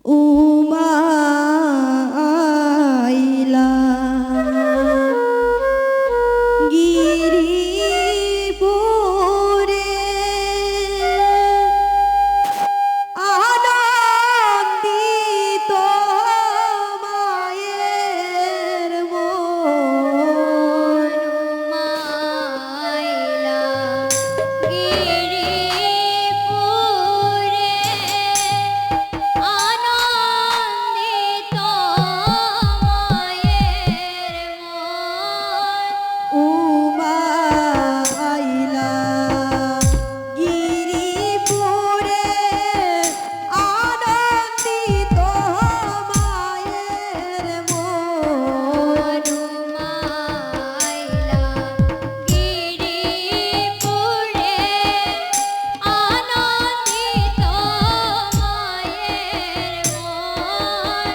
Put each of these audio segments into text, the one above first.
উমা আইলা গিরিপুরে আনন্দিত মায়ের মন মাইলা গিরিপুরে আনন্দিত মায়ের মন উমা আইলা গিরিপুরে আনন্দিত মায়ের মন মাইলা গিরিপুরে আনন্দিত মায়ের মন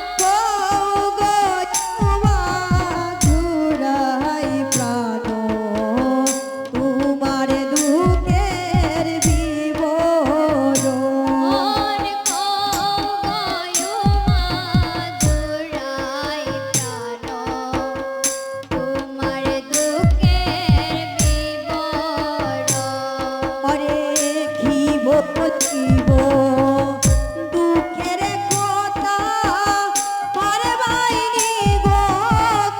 ঘুরাই প্রাণ তোমার দুঃখের বিবরণ মন কয়ু মাধুরাই প্রাণ তোমার দুঃখের বিবরণ অরে খিব খিব দুঃখের কথা পারবাইনি গো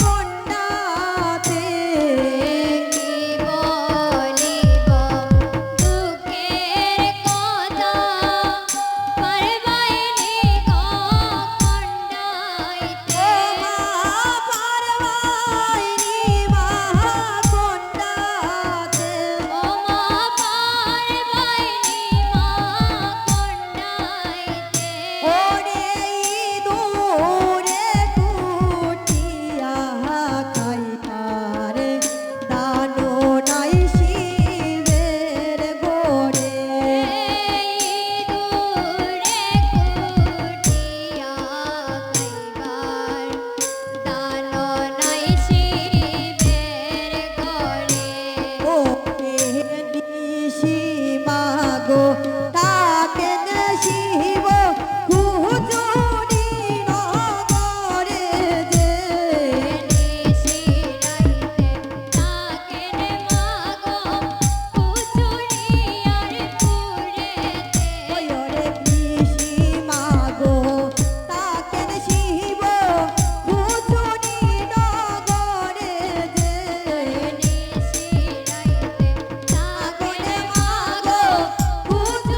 কন্যাতে কি বলিব দুঃখের কথা পারবাইনি গো কন্যাইতে মা পারবাইনি মা কন্যাতে ও মা পারবাইনি মা কন্যাইতে ওরে দূরে কুটিয়া খাইতারে দানো নাই শিবের গোরে দূরে কুটিয়া খাইবার দানো নাই শিবের ঘরে ও নিশি মাগো তাকে শিব খুজুরি নগরে যে নিশিরাইতে তাকেন মাগো কুচুরিয়ার পুরেতে ওরে নিশি মাগো তাকে শিব খুজুরি নগরে যে নিশিরাইতে তাকেন আগনে মাগো মাগো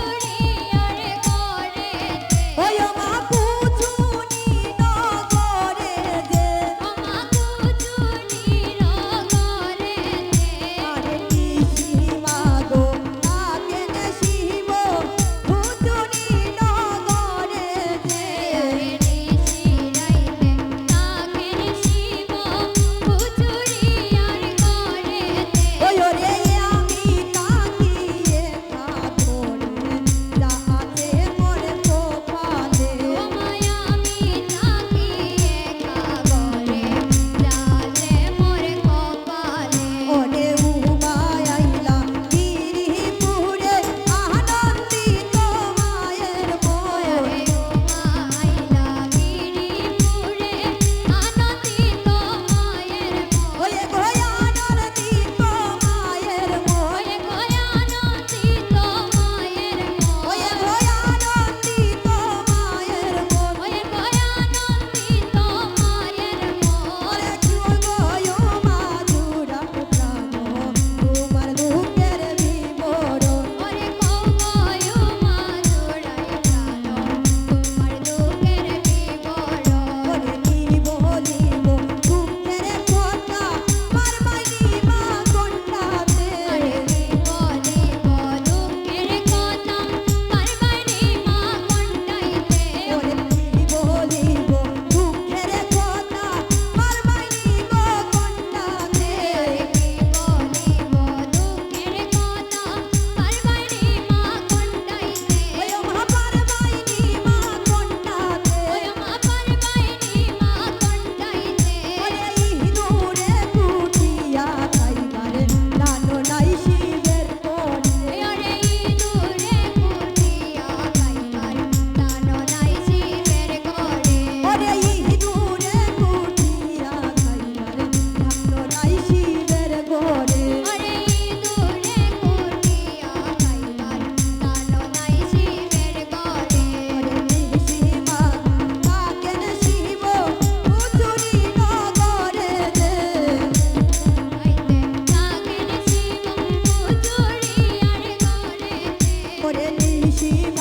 ওরে নিশি